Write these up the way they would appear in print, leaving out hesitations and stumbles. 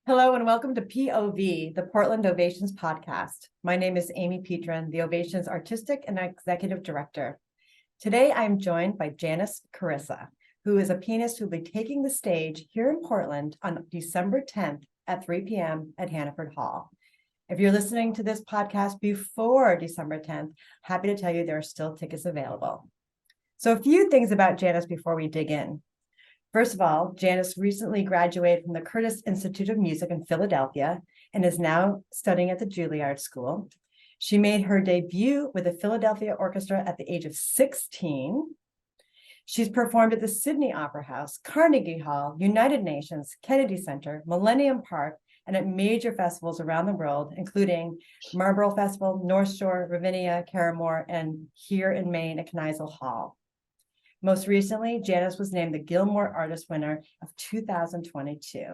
Hello and welcome to POV, the Portland Ovations podcast. My name is Amy Petrin, the Ovations Artistic and Executive Director. Today I'm joined by Janice Carissa, who is a pianist who will be taking the stage here in Portland on December 10th at 3 p.m. at Hannaford Hall. If you're listening to this podcast before December 10th, happy to tell you there are still tickets available. So a few things about Janice before we dig in. First of all, Janice recently graduated from the Curtis Institute of Music in Philadelphia and is now studying at the Juilliard School. She made her debut with the Philadelphia Orchestra at the age of 16. She's performed at the Sydney Opera House, Carnegie Hall, United Nations, Kennedy Center, Millennium Park, and at major festivals around the world, including Marlborough Festival, North Shore, Ravinia, Carramore, and here in Maine at Kneisel Hall. Most recently, Janice was named the Gilmore Artist Winner of 2022.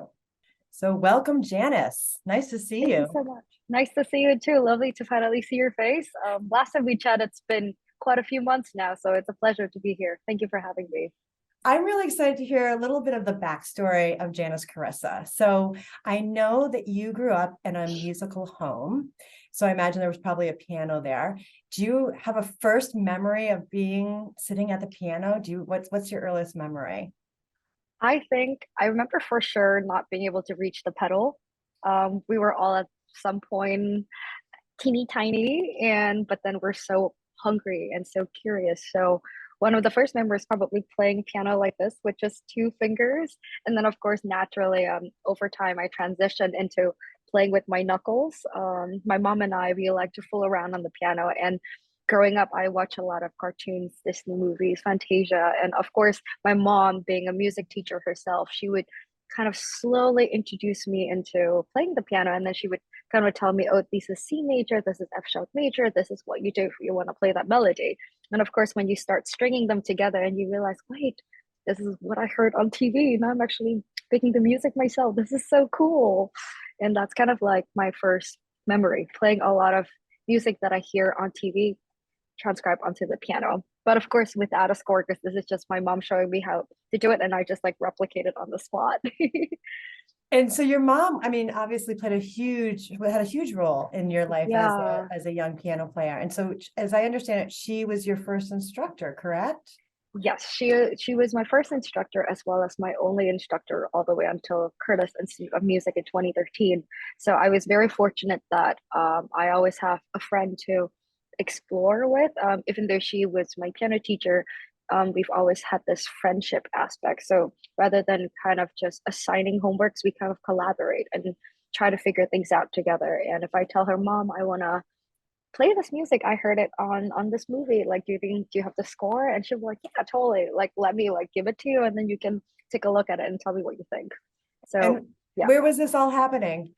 So welcome, Janice. Nice to see you. Thank you so much. Nice to see you too. Lovely to finally see your face. Last time we chatted, it's been quite a few months now, so it's a pleasure to be here. Thank you for having me. I'm really excited to hear a little bit of the backstory of Janice Carissa. So I know that you grew up in a musical home. So I imagine there was probably a piano there. Do you have a first memory of sitting at the piano? What's your earliest memory? I think I remember for sure not being able to reach the pedal. We were all at some point teeny tiny, but then we're so hungry and so curious. So one of the first memories probably playing piano like this with just two fingers, and then of course naturally over time I transitioned into playing with my knuckles. My mom and we like to fool around on the piano, and growing up I watch a lot of cartoons, Disney movies, Fantasia, and of course my mom being a music teacher herself, she would kind of slowly introduce me into playing the piano, and then she would kind of tell me, oh, this is C major, this is F sharp major, this is what you do if you want to play that melody. And of course, when you start stringing them together and you realize, wait, this is what I heard on TV, and I'm actually picking the music myself. This is so cool. And that's kind of like my first memory, playing a lot of music that I hear on TV transcribed onto the piano. But of course, without a score, because this is just my mom showing me how to do it, and I just like replicate it on the spot. And so your mom, I mean, obviously had a huge role in your life Yeah. as a young piano player. And so as I understand it, she was your first instructor, correct? Yes, she was my first instructor as well as my only instructor all the way until Curtis Institute of Music in 2013. So I was very fortunate that I always have a friend to explore with. Even though she was my piano teacher, we've always had this friendship aspect. So rather than kind of just assigning homeworks, we kind of collaborate and try to figure things out together. And if I tell her, Mom, I want to play this music, I heard it on this movie, like, do you have the score? And she'll be like, yeah, totally, like let me like give it to you, and then you can take a look at it and tell me what you think. So And yeah, where was this all happening?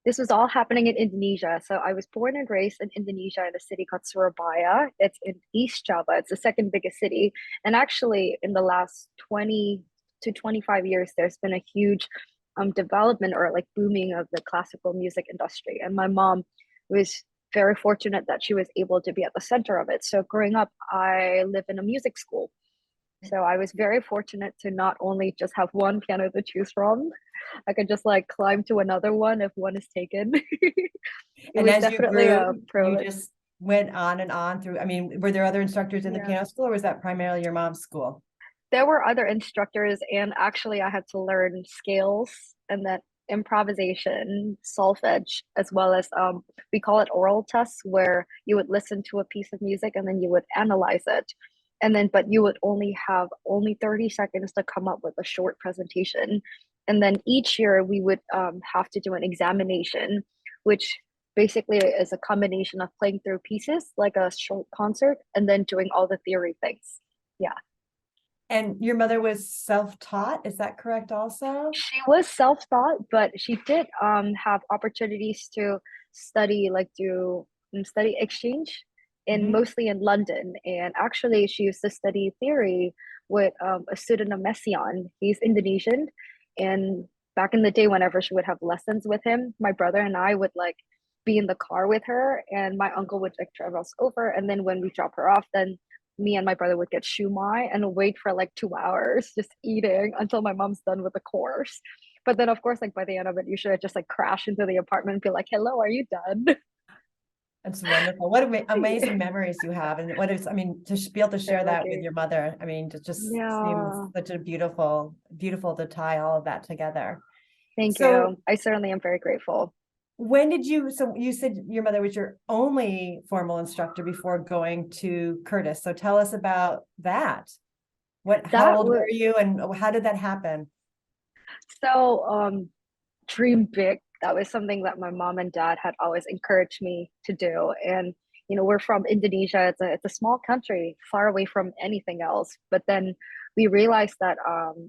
this was all happening in Indonesia. So I was born and raised in Indonesia in a city called Surabaya. It's in East Java. It's the second biggest city. And actually in the last 20 to 25 years, there's been a huge development or like booming of the classical music industry. And my mom was very fortunate that she was able to be at the center of it. So growing up, I lived in a music school. So I was very fortunate to not only just have one piano to choose from, I could just like climb to another one if one is taken. It And was as you definitely grew, a you privilege. just went on and on through, I mean, were there other instructors in the Yeah. piano school, or was that primarily your mom's school? There were other instructors, and actually I had to learn scales and then improvisation, solfege, as well as we call it oral tests, where you would listen to a piece of music and then you would analyze it. And then, but you would only 30 seconds to come up with a short presentation. And then each year we would have to do an examination, which basically is a combination of playing through pieces like a short concert and then doing all the theory things. Yeah. And your mother was self-taught, is that correct also? She was self-taught, but she did have opportunities to study, like do study exchange in Mhm. mostly in London. And actually she used to study theory with a student of Messian. He's Indonesian. And back in the day, whenever she would have lessons with him, my brother and I would like be in the car with her, and my uncle would like drive us over. And then when we drop her off, then me and my brother would get shumai and wait for like 2 hours just eating until my mom's done with the course. But then of course, like by the end of it, you should just like crash into the apartment and be like, hello, are you done? It's wonderful. What amazing memories you have. And what is, I mean, to be able to share Very that with lucky. your mother, I mean, it just seems Yeah. such a beautiful, beautiful to tie all of that together. Thank So you. I certainly am very grateful. when did you, so you said your mother was your only formal instructor before going to Curtis. So tell us about that. How That old was were you and how did that happen? so dream big. That was something that my mom and dad had always encouraged me to do. And we're from Indonesia. It's a small country, far away from anything else. But then we realized that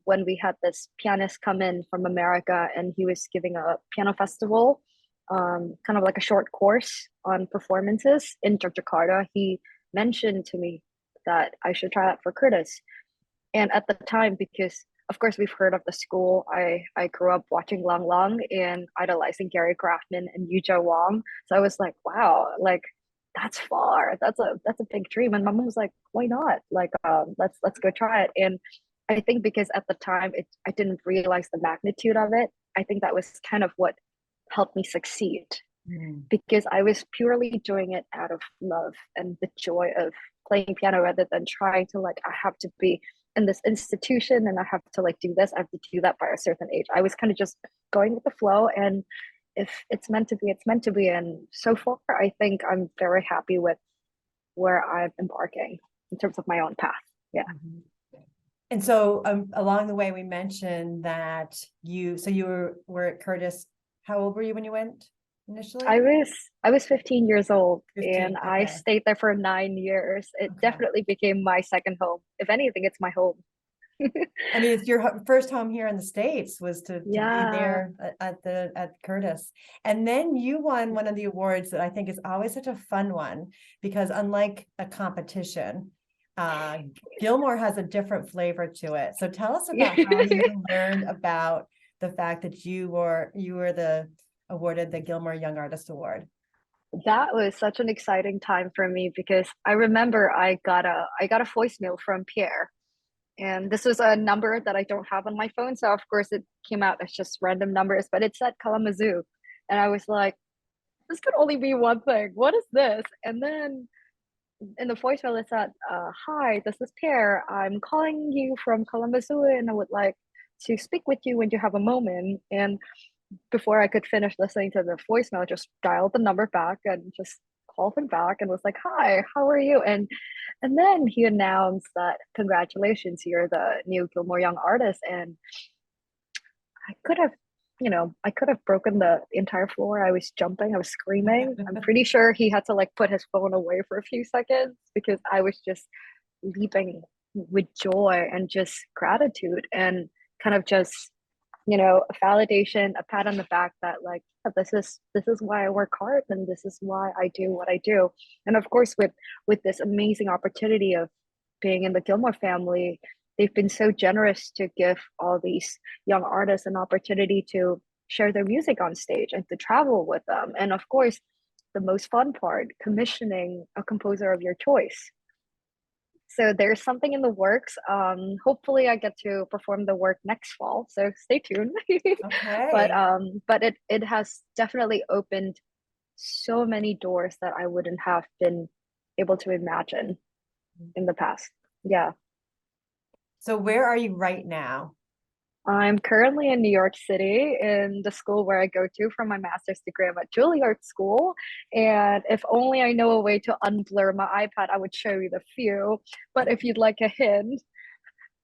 when we had this pianist come in from America, and he was giving a piano festival, kind of like a short course on performances in Jakarta, he mentioned to me that I should try out for Curtis. And at the time, because of course we've heard of the school, I grew up watching Lang Lang and idolizing Gary Graffman and Yuja Wong. So I was like, wow, like that's far. That's a big dream. And my mom was like, why not? Like, let's go try it. And I think because at the time I didn't realize the magnitude of it. I think that was kind of what helped me succeed, Mhm. because I was purely doing it out of love and the joy of playing piano, rather than trying to like, I have to be in this institution and I have to like do this, I have to do that by a certain age. I was kind of just going with the flow, and if it's meant to be, it's meant to be. And so far, I think I'm very happy with where I'm embarking in terms of my own path. Yeah. Mhm. And so along the way, we mentioned that you were at Curtis. How old were you when you went I initially? was I was 15 years old, and 15. I Okay. stayed there for 9 years. It Okay. definitely became my second home. If anything, it's my home. I mean, it's your first home here in the States was to be Yeah. there at Curtis. And then you won one of the awards that I think is always such a fun one because unlike a competition, uh, Gilmore has a different flavor to it. So tell us about how you learned about the fact that you were the awarded the Gilmore Young Artist Award. That was such an exciting time for me, because I remember I got a voicemail from Pierre, and this was a number that I don't have on my phone, so of course it came out as just random numbers, but it said Kalamazoo, and I was like, this could only be one thing. What is this? And then in the voicemail it said, "Hi, this is Pierre. I'm calling you from Kalamazoo, and I would like to speak with you when you have a moment." And before I could finish listening to the voicemail, I just dialed the number back and just called him back and was like, "Hi, how are you?" And then he announced that, "Congratulations, you're the new Gilmore Young artist." And I could have, I could have broken the entire floor. I was jumping, I was screaming. I'm pretty sure he had to like put his phone away for a few seconds, because I was just leaping with joy and just gratitude, and kind of just a validation, a pat on the back that like, "Yeah, this is why I work hard, and this is why I do what I do." And of course, with this amazing opportunity of being in the Gilmore family, they've been so generous to give all these young artists an opportunity to share their music on stage and to travel with them. And of course, the most fun part, commissioning a composer of your choice. So there's something in the works. Hopefully, I get to perform the work next fall. So stay tuned. but Okay. um, but it has definitely opened so many doors that I wouldn't have been able to imagine in the past. Yeah. So where are you right now? I'm currently in New York City, in the school where I go to for my master's degree. I'm at Juilliard School. And if only I know a way to unblur my iPad, I would show you the view. But if you'd like a hint,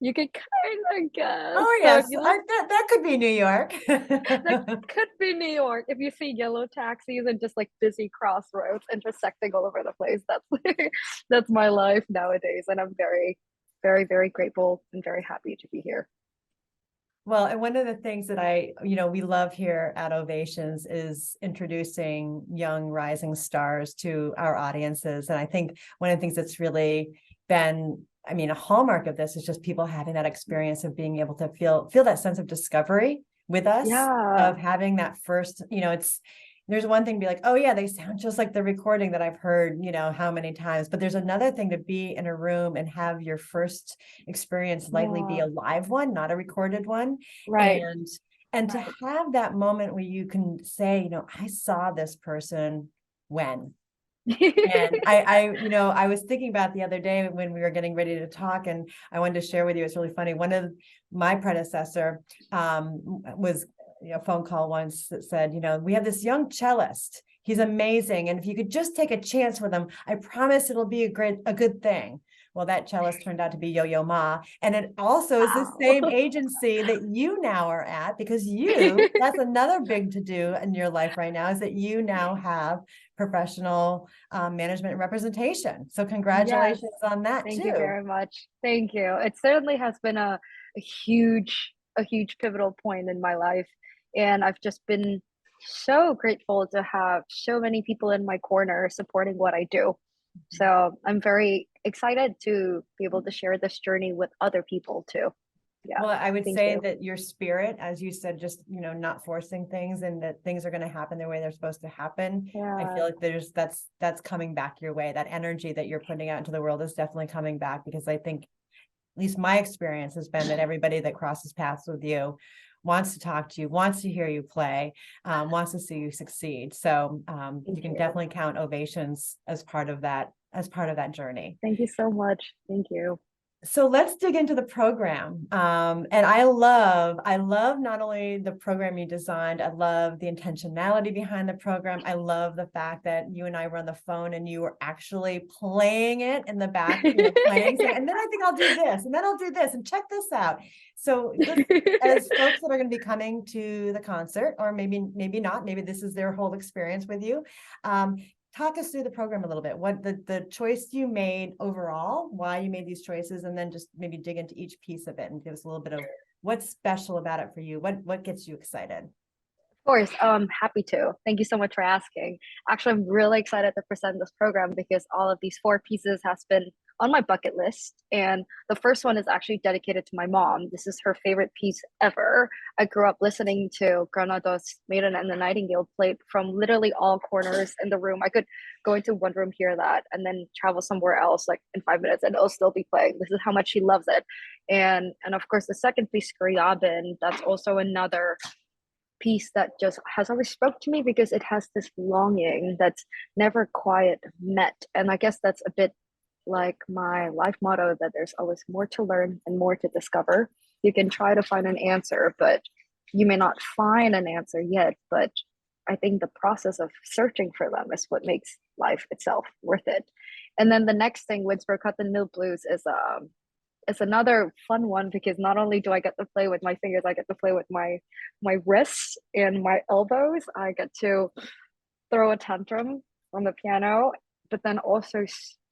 you could kind of guess. Oh So if yes, you look, that could be New York. that could be New York. If you see yellow taxis and just like busy crossroads intersecting all over the place, that's my life nowadays. And I'm very, very, very grateful and very happy to be here. Well, and one of the things that we love here at Ovations is introducing young rising stars to our audiences. And I think one of the things that's really been, I mean, a hallmark of this is just people having that experience of being able to feel that sense of discovery with us, Yeah. of having that first, there's one thing to be like, oh yeah, they sound just like the recording that I've heard, how many times, but there's another thing to be in a room and have your first experience likely be Yeah. a live one, not a recorded one. Right. And And to Right. have that moment where you can say, I saw this person when. And I was thinking about the other day when we were getting ready to talk, and I wanted to share with you, it's really funny. One of my predecessor was a phone call once that said, we have this young cellist. He's amazing. And if you could just take a chance with him, I promise it'll be a good thing. Well, that cellist turned out to be Yo-Yo Ma. And it also is the same Wow. agency that you now are at, because that's another big to do in your life right now, is that you now have professional management and representation. So Yes. congratulations on that Thank you too. very much. Thank you. It certainly has been a huge pivotal point in my life. And I've just been so grateful to have so many people in my corner supporting what I do. So I'm very excited to be able to share this journey with other people too. Yeah. Well, I would Thank say you. that your spirit, as you said, just, not forcing things, and that things are going to happen the way they're supposed to happen. I Yeah. feel like that's coming back your way. That energy that you're putting out into the world is definitely coming back, because I think, at least my experience has been, that everybody that crosses paths with you wants to talk to you, wants to hear you play, wants to see you succeed. So you Thank can you. definitely count Ovations as part of that journey. Thank you so much. Thank you. So let's dig into the program. And I love not only the program you designed, I love the intentionality behind the program. I love the fact that you and I were on the phone and you were actually playing it in the back, playing, saying, and then I think I'll do this, and then I'll do this, and check this out. So as folks that are going to be coming to the concert, or maybe not, maybe this is their whole experience with you, talk us through the program a little bit, what the choice you made overall, why you made these choices, and then just maybe dig into each piece of it and give us a little bit of what's special about it for you. What gets you excited? Of course, happy to. Thank you so much for asking. Actually, I'm really excited to present this program because all of these four pieces has been on my bucket list. And the first one is actually dedicated to my mom. This is her favorite piece ever. I grew up listening to Granada's Maiden and the Nightingale played from literally all corners in the room. I could go into one room, hear that, and then travel somewhere else like in 5 minutes and it'll still be playing. This is how much she loves it. And of course the second piece, Scriabin, that's also another piece that just has always spoke to me because it has this longing that's never quite met. And I guess that's a bit like my life motto, that there's always more to learn and more to discover. You can try to find an answer, but you may not find an answer yet. But I think the process of searching for them is what makes life itself worth it. And then the next thing, Winsboro Cotton Mill Blues, is it's another fun one because not only do I get to play with my fingers, I get to play with my wrists and my elbows. I get to throw a tantrum on the piano, but then also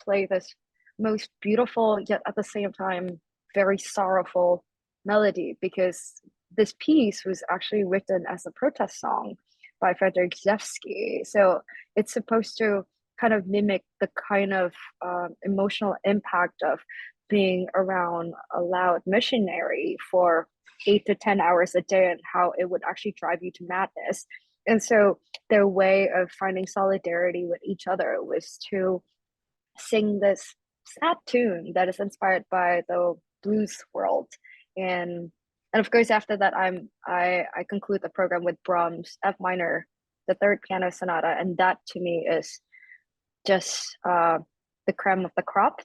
play this most beautiful yet at the same time very sorrowful melody, because this piece was actually written as a protest song by Frederick Rzewski. So it's supposed to kind of mimic the kind of emotional impact of being around a loud missionary for 8 to 10 hours a day, and how it would actually drive you to madness. And so their way of finding solidarity with each other was to sing this sad tune that is inspired by the blues world. And of course after that I conclude the program with Brahms F minor, the third piano sonata, and that to me is just the creme of the crop,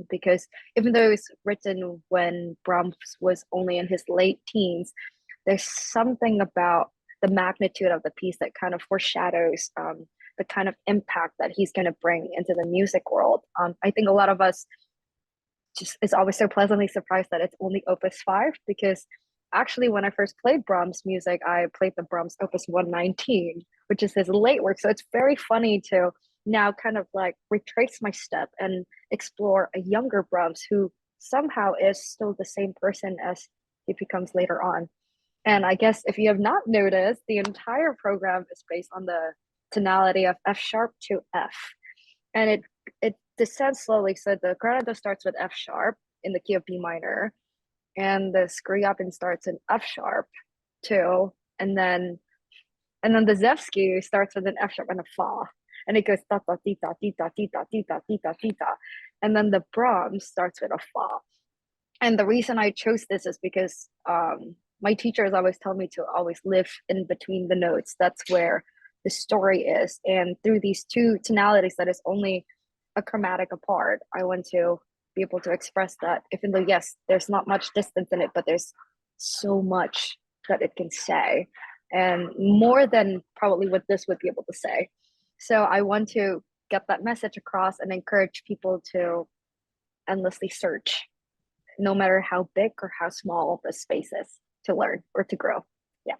because even though it was written when Brahms was only in his late teens, there's something about the magnitude of the piece that kind of foreshadows the kind of impact that he's going to bring into the music world. I think a lot of us just is always so pleasantly surprised that it's only Opus 5, because actually when I first played Brahms music, I played the Brahms Opus 119, which is his late work. So it's very funny to now kind of like retrace my step and explore a younger Brahms who somehow is still the same person as he becomes later on. And I guess if you have not noticed, the entire program is based on the tonality of F sharp to F. And it descends slowly. So the Granado starts with F sharp in the key of B minor, and the Scriabin starts in F sharp too. And then the Rzewski starts with an F sharp and a fa. And it goes ta ta ti ta ti ta ti ta ti ta ti ta ti ta. And then the Brahms starts with a fa. And the reason I chose this is because my teachers always tell me to always live in between the notes. That's where the story is. And through these two tonalities that is only a chromatic apart, I want to be able to express that, even though, yes, there's not much distance in it, but there's so much that it can say, and more than probably what this would be able to say. So I want to get that message across and encourage people to endlessly search, no matter how big or how small the space is, to learn or to grow. Yeah.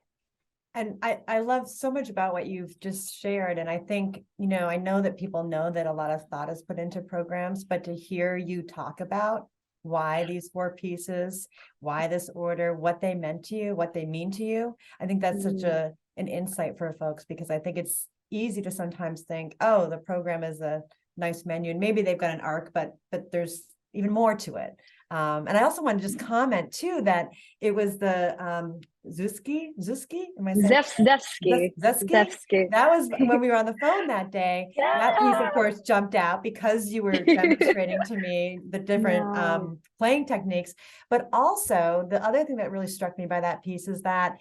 And I love so much about what you've just shared. And I think, I know that people know that a lot of thought is put into programs, but to hear you talk about why these four pieces, why this order, what they meant to you, what they mean to you, I think that's such an insight for folks, because I think it's easy to sometimes think, oh, the program is a nice menu and maybe they've got an arc, but there's even more to it. And I also want to just comment too that it was the Zuski. Am I saying Zevsky. That was when we were on the phone that day. Yeah. That piece, of course, jumped out because you were demonstrating to me the different playing techniques. But also, the other thing that really struck me by that piece is that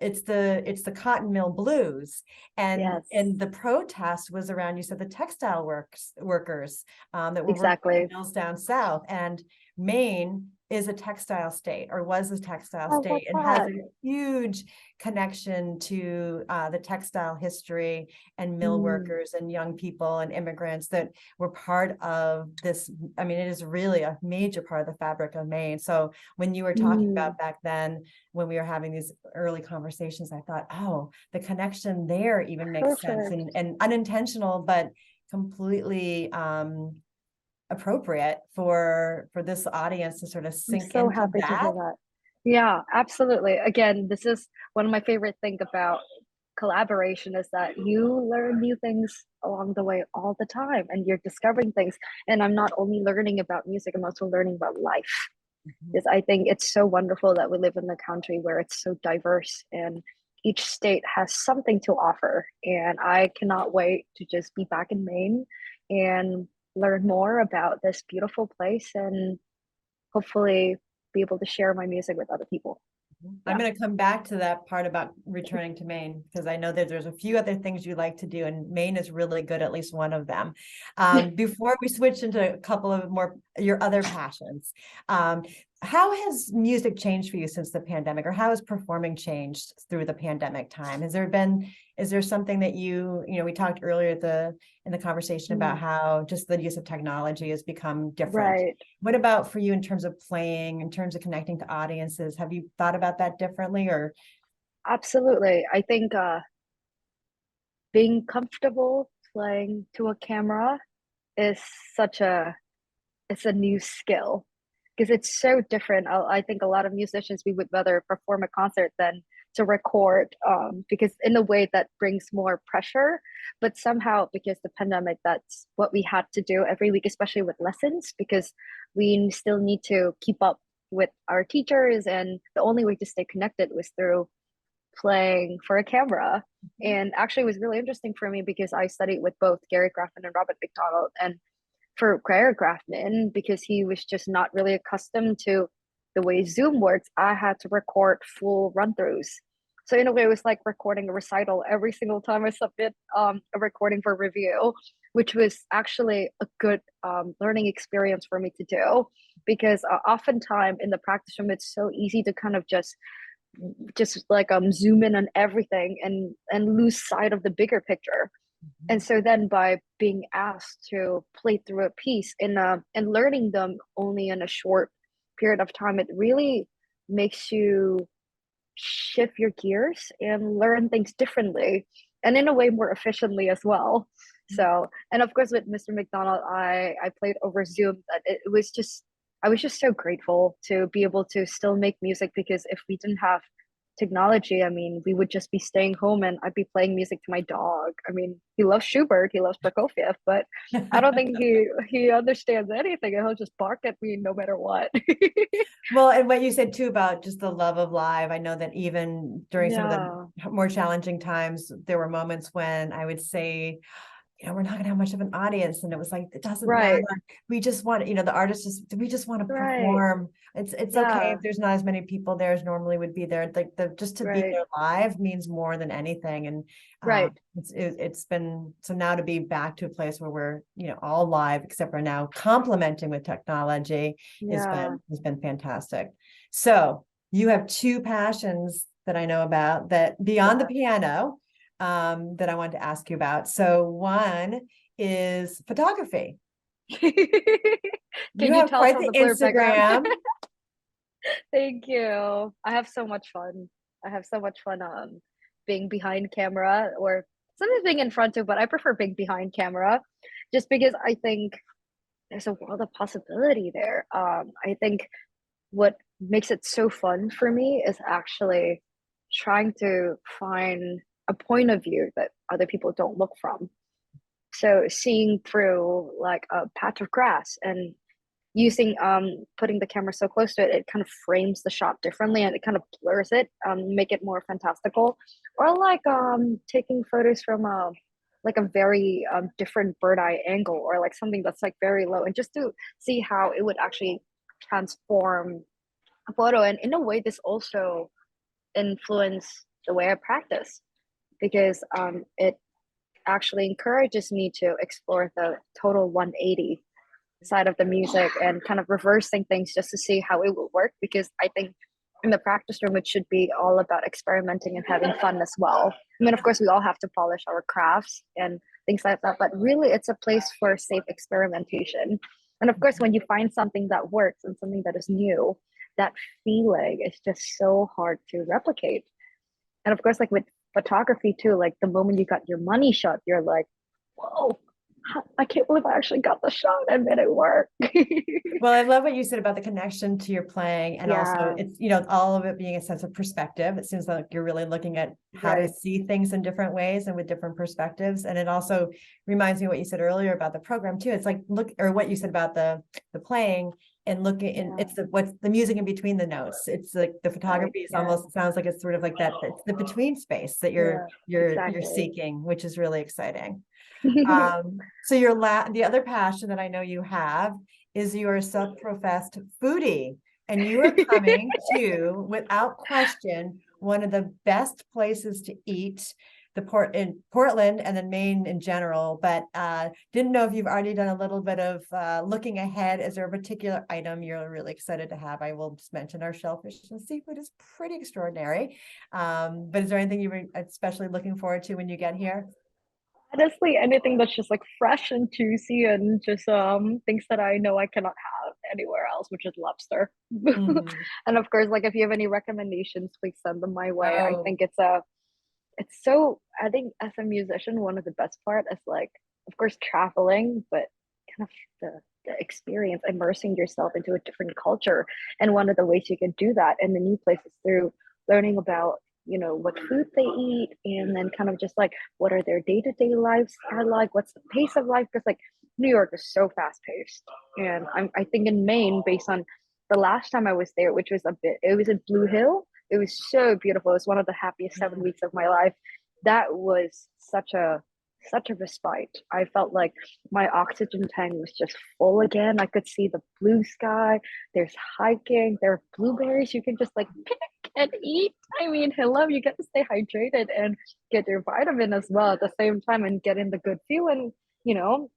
it's the cotton mill blues, and the protest was around, you said, the textile workers that were working in mills down south. And Maine is a textile state, or was a textile state, and has a huge connection to the textile history and mill workers and young people and immigrants that were part of this. I mean, it is really a major part of the fabric of Maine. So when you were talking about back then, when we were having these early conversations, I thought, oh, the connection there even makes sense, and unintentional, but completely appropriate for this audience to sort of sink into that. I'm so happy to hear that. Yeah, absolutely. Again, this is one of my favorite things about collaboration, is that you learn new things along the way all the time, and you're discovering things. And I'm not only learning about music, I'm also learning about life. Because I think it's so wonderful that we live in a country where it's so diverse and each state has something to offer. And I cannot wait to just be back in Maine and learn more about this beautiful place, and hopefully be able to share my music with other people. I'm going to come back to that part about returning to Maine, because I know that there's a few other things you like to do, and Maine is really good, at least one of them. Before we switch into a couple of more your other passions, how has music changed for you since the pandemic, or how has performing changed through the pandemic time? Is there something that we talked earlier in the conversation about how just the use of technology has become different. Right. What about for you in terms of playing, in terms of connecting to audiences? Have you thought about that differently, or? Absolutely. I think being comfortable playing to a camera is it's a new skill, because it's so different. I think a lot of musicians, we would rather perform a concert than to record, because in a way that brings more pressure. But somehow, because the pandemic, that's what we had to do every week, especially with lessons, because we still need to keep up with our teachers, and the only way to stay connected was through playing for a camera. And actually, it was really interesting for me because I studied with both Gary Graffman and Robert McDonald. And for Gary Graffman, because he was just not really accustomed to the way Zoom works, I had to record full run-throughs. So in a way, it was like recording a recital every single time I submit a recording for review, which was actually a good learning experience for me to do, because oftentimes in the practice room, it's so easy to kind of just like zoom in on everything and lose sight of the bigger picture. And so then by being asked to play through a piece and learning them only in a short period of time, it really makes you shift your gears and learn things differently, and in a way more efficiently as well. So, and of course with Mr. McDonald, I played over Zoom. That it was just, I was just so grateful to be able to still make music, because if we didn't have technology, I mean, we would just be staying home and I'd be playing music to my dog. I mean, he loves Schubert, he loves Prokofiev, but I don't think he understands anything, and he'll just bark at me no matter what. Well, and what you said too about just the love of live, I know that even during some of the more challenging times, there were moments when I would say, we're not gonna have much of an audience. And it was like, it doesn't matter. Right. We just want, the artists we just want to Right. perform. It's okay Yeah. if there's not as many people there as normally would be there. Like just to be Right. there live means more than anything. And Right. it's been, so now to be back to a place where we're, all live, except for now complementing with technology Yeah. has been fantastic. So you have two passions that I know about that beyond the Yeah. piano, that I wanted to ask you about. So one is photography. Can You you have tell quite from the the blurred background? Instagram. Thank you. I have so much fun. I have so much fun being behind camera or sometimes being in front too, but I prefer being behind camera just because I think there's a world of possibility there. I think what makes it so fun for me is actually trying to find a point of view that other people don't look from. So seeing through like a patch of grass and using putting the camera so close to it, it kind of frames the shot differently and it kind of blurs it, make it more fantastical. Or like taking photos from like a very different bird eye angle or like something that's like very low and just to see how it would actually transform a photo. And in a way, this also influenced the way I practice because it actually encourages me to explore the total 180 side of the music and kind of reversing things just to see how it will work because I think in the practice room it should be all about experimenting and having fun as well. I mean, of course we all have to polish our crafts and things like that, but really it's a place for safe experimentation. And of course when you find something that works and something that is new, that feeling is just so hard to replicate. And of course, like with photography too, like the moment you got your money shot, you're like, whoa, I can't believe I actually got the shot and made it work. Well, I love what you said about the connection to your playing, and also Yeah, it's, all of it being a sense of perspective. It seems like you're really looking at how to right. see things in different ways and with different perspectives. And it also reminds me of what you said earlier about the program too. It's like, look, or what you said about the playing and looking, and Yeah, it's what's the music in between the notes. It's like the right. photography is Yeah, almost, it sounds like it's sort of like that. It's the between space that yeah, you're exactly. seeking, which is really exciting. So the other passion that I know you have is you're a self-professed foodie, and you are coming to, without question, one of the best places to eat in Portland and then Maine in general. But didn't know if you've already done a little bit of looking ahead. Is there a particular item you're really excited to have? I will just mention our shellfish and seafood is pretty extraordinary. But is there anything you were especially looking forward to when you get here? Honestly, anything that's just like fresh and juicy and just things that I know I cannot have anywhere else, which is lobster. Mhm. And of course, like if you have any recommendations, please send them my way. I Oh, think it's so I think as a musician, one of the best part is like, of course, traveling, but kind of the experience, immersing yourself into a different culture. And one of the ways you can do that in the new places through learning about, what food they eat, and then kind of just like what are their day-to-day lives are like, what's the pace of life? Because like New York is so fast-paced. And I think in Maine, based on the last time I was there, which was it was in Blue Hill, it was so beautiful. It was one of the happiest 7 weeks of my life. That was such a respite. I felt like my oxygen tank was just full again. I could see the blue sky. There's hiking. There are blueberries you can just like pick and eat. I mean, hello, you get to stay hydrated and get your vitamin as well at the same time and get in the good feel and,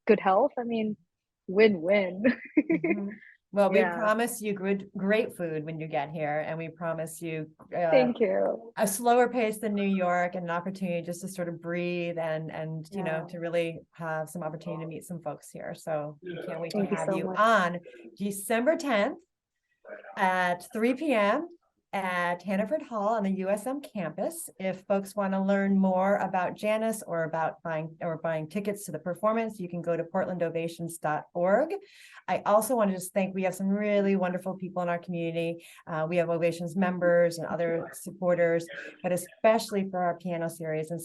good health. I mean, win-win. mhm. Well, we Yeah. promise you great food when you get here, and we promise you Thank you. a slower pace than New York and an opportunity just to sort of breathe and Yeah. to really have some opportunity to meet some folks here. So we can't wait to Thank you have so you much. on December 10th at 3 p.m. at Hannaford Hall on the USM campus. If folks want to learn more about Janice or about buying tickets to the performance, you can go to portlandovations.org. I also want to just thank, we have some really wonderful people in our community. We have Ovations members and other supporters, but especially for our piano series, and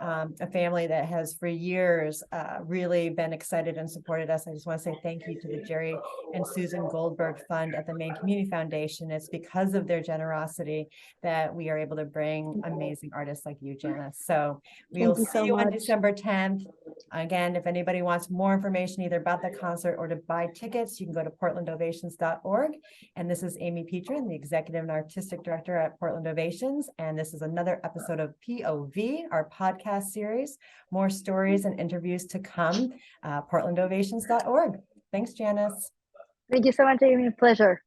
a family that has for years really been excited and supported us. I just want to say thank you to the Jerry and Susan Goldberg Fund at the Maine Community Foundation. It's because of their generosity that we are able to bring amazing artists like you, Janice. So we will Thank you see so you on much. December 10th. Again, if anybody wants more information either about the concert or to buy tickets, you can go to portlandovations.org. And this is Amy Petrin, the Executive and Artistic Director at Portland Ovations. And this is another episode of POV, our podcast series. More stories and interviews to come, portlandovations.org. Thanks, Janice. Thank you so much, Amy. Pleasure.